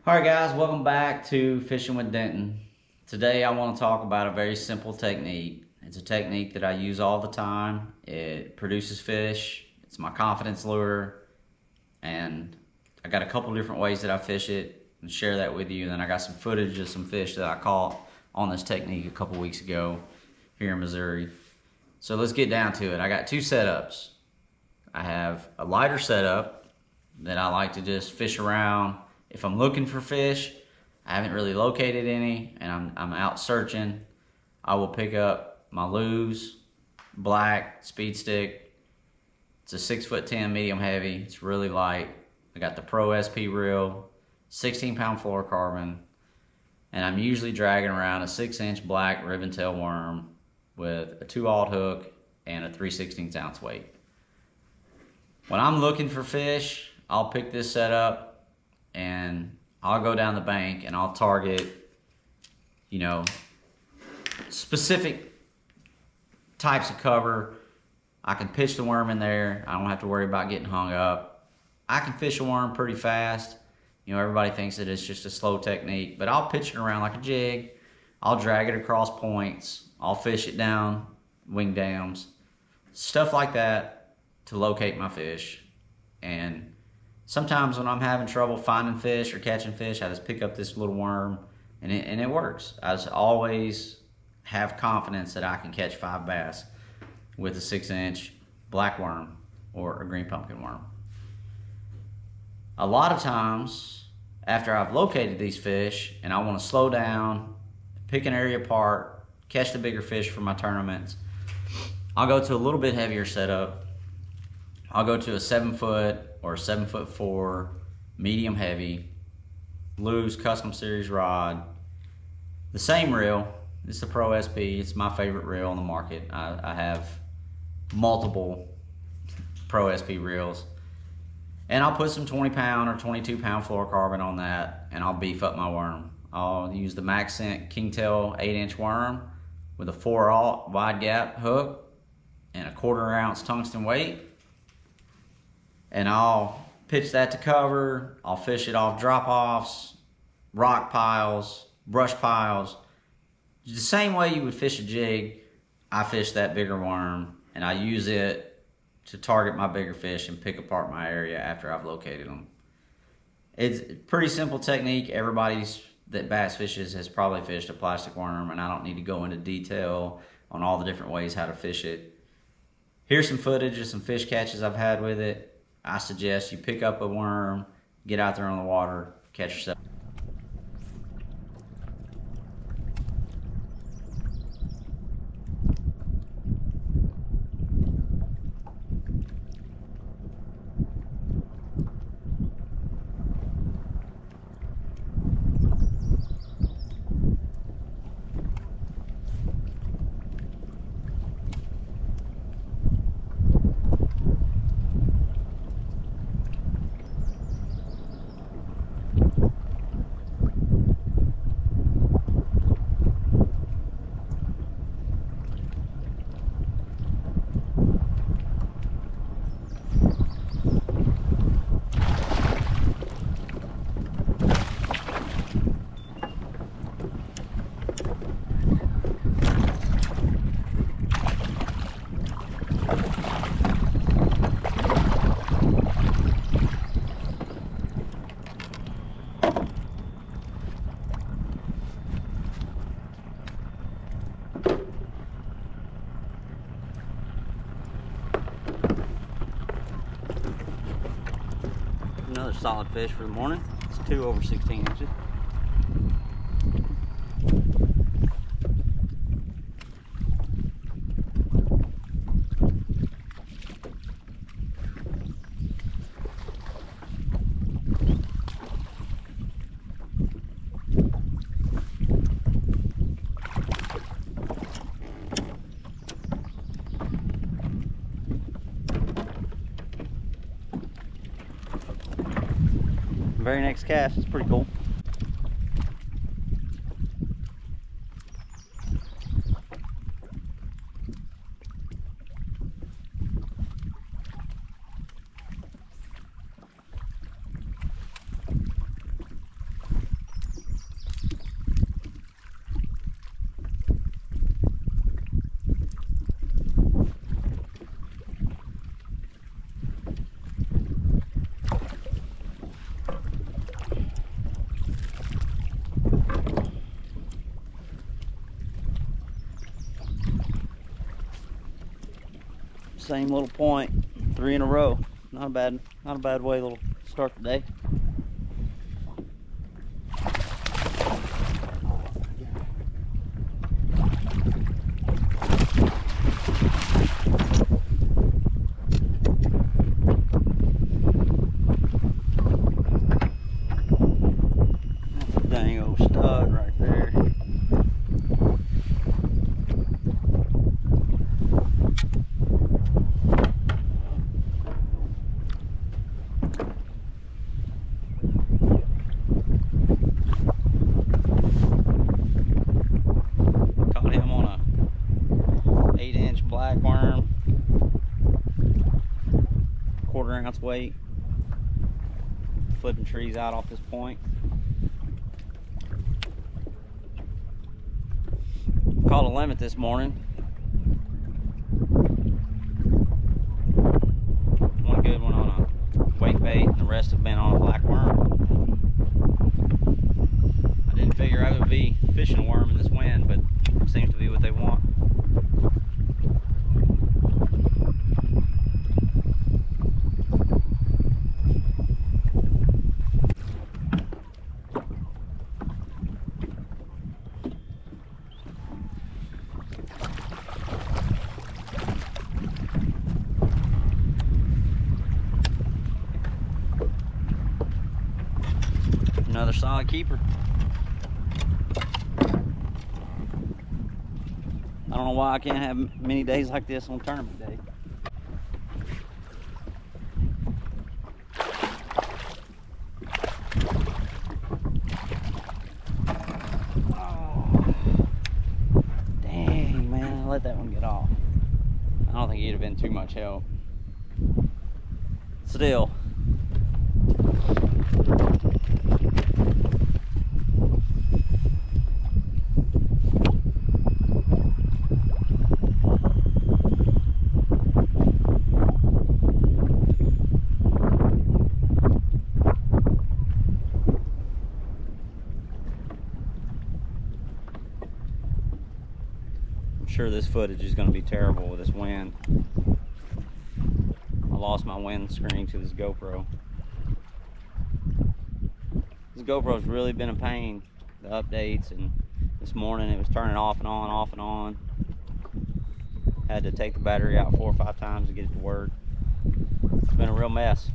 Alright guys, welcome back to Fishing with Denton. Today I want to talk about a very simple technique. It's a technique that I use all the time. It produces fish. It's my confidence lure. And I got a couple different ways that I fish it and share that with you. And then I got some footage of some fish that I caught on this technique a couple weeks ago here in Missouri. So let's get down to it. I got two setups. I have a lighter setup that I like to just fish around. If I'm looking for fish, I haven't really located any, and I'm out searching, I will pick up my Lew's black speed stick. It's a 6'10" medium heavy. It's really light. I got the Pro SP reel, 16-pound fluorocarbon, and I'm usually dragging around a 6-inch black ribbon tail worm with a 2/0 hook and a 3/16 ounce weight. When I'm looking for fish, I'll pick this setup and I'll go down the bank and I'll target, specific types of cover. I can pitch the worm in there. I don't have to worry about getting hung up. I can fish a worm pretty fast. Everybody thinks that it's just a slow technique, but I'll pitch it around like a jig. I'll drag it across points. I'll fish it down wing dams, stuff like that to locate my fish. And sometimes when I'm having trouble finding fish or catching fish, I just pick up this little worm and it works. I just always have confidence that I can catch 5 bass with a 6-inch black worm or a green pumpkin worm. A lot of times after I've located these fish and I want to slow down, pick an area apart, catch the bigger fish for my tournaments, I'll go to a little bit heavier setup. I'll go to a 7-foot or 7'4" medium heavy Lew's Custom Series rod. The same reel. It's the Pro SP. It's my favorite reel on the market. I have multiple Pro SP reels. And I'll put some 20-pound or 22-pound fluorocarbon on that and I'll beef up my worm. I'll use the MaxScent Kingtail 8-inch worm with a 4/0 wide gap hook and a 1/4 ounce tungsten weight. And I'll pitch that to cover. I'll fish it off drop-offs, rock piles, brush piles. The same way you would fish a jig, I fish that bigger worm and I use it to target my bigger fish and pick apart my area after I've located them. It's a pretty simple technique. Everybody that bass fishes has probably fished a plastic worm, and I don't need to go into detail on all the different ways how to fish it. Here's some footage of some fish catches I've had with it. I suggest you pick up a worm, get out there on the water, catch yourself. Another solid fish for the morning. It's 2 over 16 inches. Very next cast is pretty cool. Same little point, 3 in a row. Not a bad way to start the day. That's a dang old stud right there. Caught him on a 8-inch black worm, 1/4 ounce weight, flipping trees out off this point. Caught a limit this morning. One good one on a wake bait, and the rest have been on a black worm. I didn't figure I would be fishing a worm in this wind, but it seems to be what they want. Another solid keeper. I don't know why I can't have many days like this on tournament day. Oh, dang, man, I let that one get off. I don't think he'd have been too much help. Still. Sure, this footage is going to be terrible with this wind. I lost my windscreen to this GoPro. This GoPro's really been a pain. The updates, and this morning it was turning off and on, off and on. Had to take the battery out 4 or 5 times to get it to work. It's been a real mess.